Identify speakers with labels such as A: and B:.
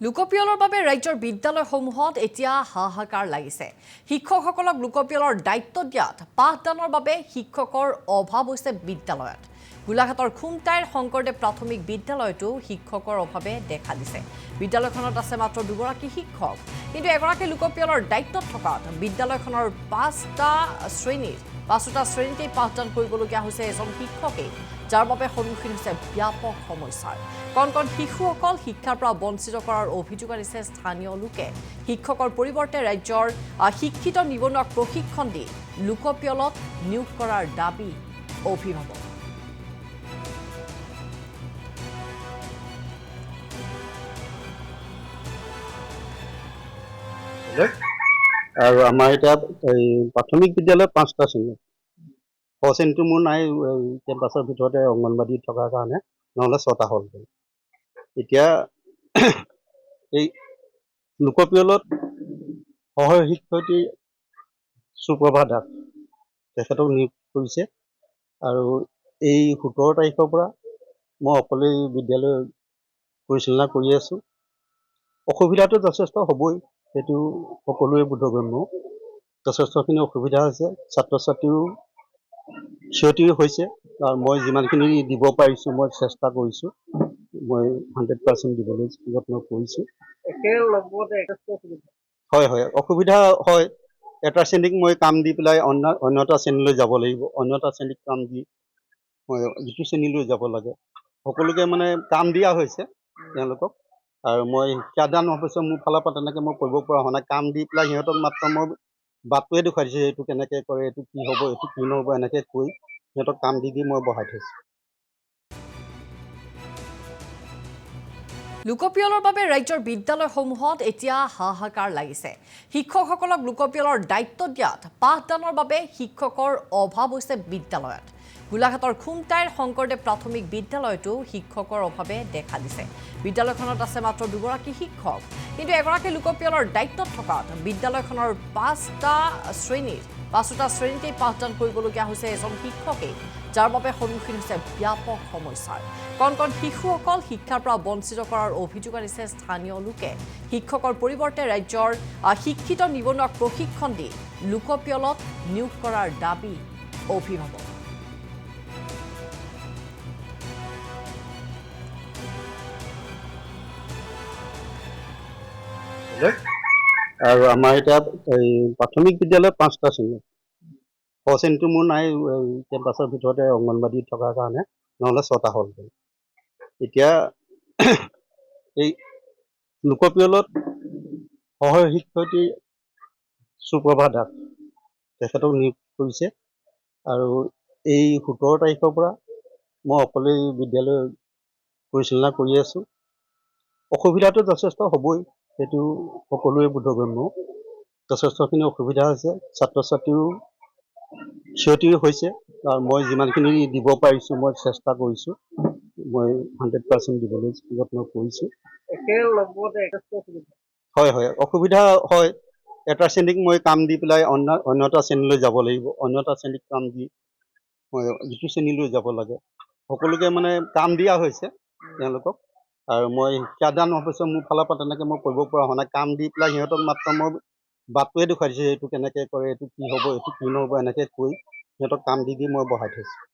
A: লোকপিয়লৰ বাবে ৰাজ্যৰ বিদ্যালয়সমূহত এতিয়া হাহাকাৰ লাগিছে। শিক্ষকসকলক লোকপিয়লৰ দায়িত্ব দিয়াত পাঠদানৰ বাবে শিক্ষকৰ অভাৱ হৈছে বিদ্যালয়ত। গোলাঘাটৰ খুমটাইৰ শংকৰদেৱ প্ৰাথমিক বিদ্যালয়তো শিক্ষকৰ অভাৱে দেখা দিছে। বিদ্যালয়খনত আছে মাত্ৰ দুগৰাকী শিক্ষক, কিন্তু এগৰাকী লোকপিয়লৰ দায়িত্বত থকাত বিদ্যালয়খনৰ পাঁচটা শ্ৰেণীতেই পাঠদান কৰিবলগীয়া হৈছে এজন শিক্ষকেই, যাৰ বাবে সন্মুখীন হৈছে ব্যাপক সমস্যাৰ। কণ কণ শিশুসকল শিক্ষাৰ পৰা বঞ্চিত কৰাৰ অভিযোগ আনিছে স্থানীয় লোকে। শিক্ষকৰ পৰিৱৰ্তে ৰাজ্যৰ শিক্ষিত নিবনুৱাক প্ৰশিক্ষণ দি লোকপিয়লত নিয়োগ কৰাৰ দাবী অভিভাৱক।
B: আৰু আমাৰ এতিয়া প্ৰাথমিক বিদ্যালয় 5টা শ্ৰেণী। শ্ৰেণীটো মোৰ নাই কেম্পাছৰ ভিতৰতে অংগনবাদী থকাৰ কাৰণে, নহ'লে 6টা হ'ল। এতিয়া এই লোকপিয়লত সহ শিক্ষয়িত্ৰী সুপ্ৰভা দাস তেখেতক নিয়োগ কৰিছে। আৰু এই 17 তাৰিখৰ পৰা মই অকলেই বিদ্যালয় পৰিচালনা কৰি আছোঁ। অসুবিধাটো যথেষ্ট হ'বই, সেইটো সকলোৱে বোধগম্য। যথেষ্টখিনি অসুবিধা হৈছে, ছাত্ৰ ছাত্ৰীও ক্ষতিও হৈছে। আৰু মই যিমানখিনি দিব পাৰিছোঁ মই চেষ্টা কৰিছোঁ, মই 100% দিবলৈ যত্ন কৰিছোঁ। হয়, অসুবিধা হয়। এটা শ্ৰেণীক মই কাম দি পেলাই অন্য এটা শ্ৰেণীলৈ যাব লাগিব, অন্য এটা শ্ৰেণীক কাম দি মই যিটো শ্ৰেণীলৈ যাব লাগে। সকলোকে মানে কাম দিয়া হৈছে তেওঁলোকক। আৰু মই শিক্ষাদান অৱশ্যে মোৰ ফালৰ পৰা তেনেকৈ মই কৰিব পৰা হোৱা নাই। কাম দি পেলাই সিহঁতক মাত্ৰ মই বাটটোৱে দেখুৱাই দিছোঁ, এইটো কেনেকৈ কৰে, এইটো কি হ'ব, এইটো কি নহ'ব, এনেকৈ কৈ সিহঁতক কাম দি মই বহাই থৈছোঁ।
A: লোকপিয়লৰ বাবে ৰাজ্যৰ বিদ্যালয়সমূহত এতিয়া হাহাকাৰ লাগিছে। শিক্ষকসকলক লোকপিয়লৰ দায়িত্ব দিয়াত পাঠদানৰ বাবে শিক্ষকৰ অভাৱ হৈছে বিদ্যালয়ত। গোলাঘাটৰ খুমটাইৰ শংকৰদেৱ প্ৰাথমিক বিদ্যালয়তো শিক্ষকৰ অভাৱে দেখা দিছে। বিদ্যালয়খনত আছে মাত্ৰ দুগৰাকী শিক্ষক, কিন্তু এগৰাকী লোকপিয়লৰ দায়িত্বত থকাত বিদ্যালয়খনৰ পাঁচটা শ্ৰেণীতেই পাঠদান কৰিবলগীয়া হৈছে এজন শিক্ষকেই, যাৰ বাবে সন্মুখীন হৈছে ব্যাপক সমস্যাৰ। কণ কণ শিশুসকল শিক্ষাৰ পৰা বঞ্চিত কৰাৰ অভিযোগ আনিছে স্থানীয় লোকে। শিক্ষকৰ পৰিৱৰ্তে ৰাজ্যৰ শিক্ষিত নিবনুৱাক প্ৰশিক্ষণ দি লোকপিয়লত নিয়োগ কৰাৰ দাবী অভিভাৱক।
B: আৰু আমাৰ এতিয়া প্ৰাথমিক বিদ্যালয় 5টা শ্ৰেণী। শ্ৰেণীটো মোৰ নাই কেম্পাছৰ ভিতৰতে অংগনবাদী থকাৰ কাৰণে, নহ'লে 6টা হ'ল। এতিয়া এই লোকপিয়লত সহ শিক্ষয়িত্ৰী সুপ্ৰভা দাস তেখেতক নিয়োগ কৰিছে। আৰু এই 17 তাৰিখৰ পৰা মই অকলেই বিদ্যালয় পৰিচালনা কৰি আছোঁ। অসুবিধাটো যথেষ্ট হ'বই, সেইটো সকলোৱে বোধগম্য। যথেষ্টখিনি অসুবিধা হৈছে, ছাত্ৰ ছাত্ৰীও ক্ষতিও হৈছে। আৰু মই যিমানখিনি দিব পাৰিছোঁ মই চেষ্টা কৰিছোঁ, মই 100% দিবলৈ যত্ন কৰিছোঁ। হয়, অসুবিধা হয়। এটা শ্ৰেণীক মই কাম দি পেলাই অন্য এটা শ্ৰেণীলৈ যাব লাগিব, অন্য এটা শ্ৰেণীক কাম দি মই যিটো শ্ৰেণীলৈ যাব লাগে। সকলোকে মানে কাম দিয়া হৈছে তেওঁলোকক। আৰু মই শিক্ষাদান অৱশ্যে মোৰ ফালৰ পৰা তেনেকৈ মই কৰিব পৰা হোৱা নাই। কাম দি পেলাই সিহঁতক মাত্ৰ মই বাটটোৱে দেখুৱাই দিছোঁ, এইটো কেনেকৈ কৰে, এইটো কি হ'ব, এইটো কি নহ'ব, এনেকৈ কৈ সিহঁতক কাম দি মই বহাই থৈছোঁ।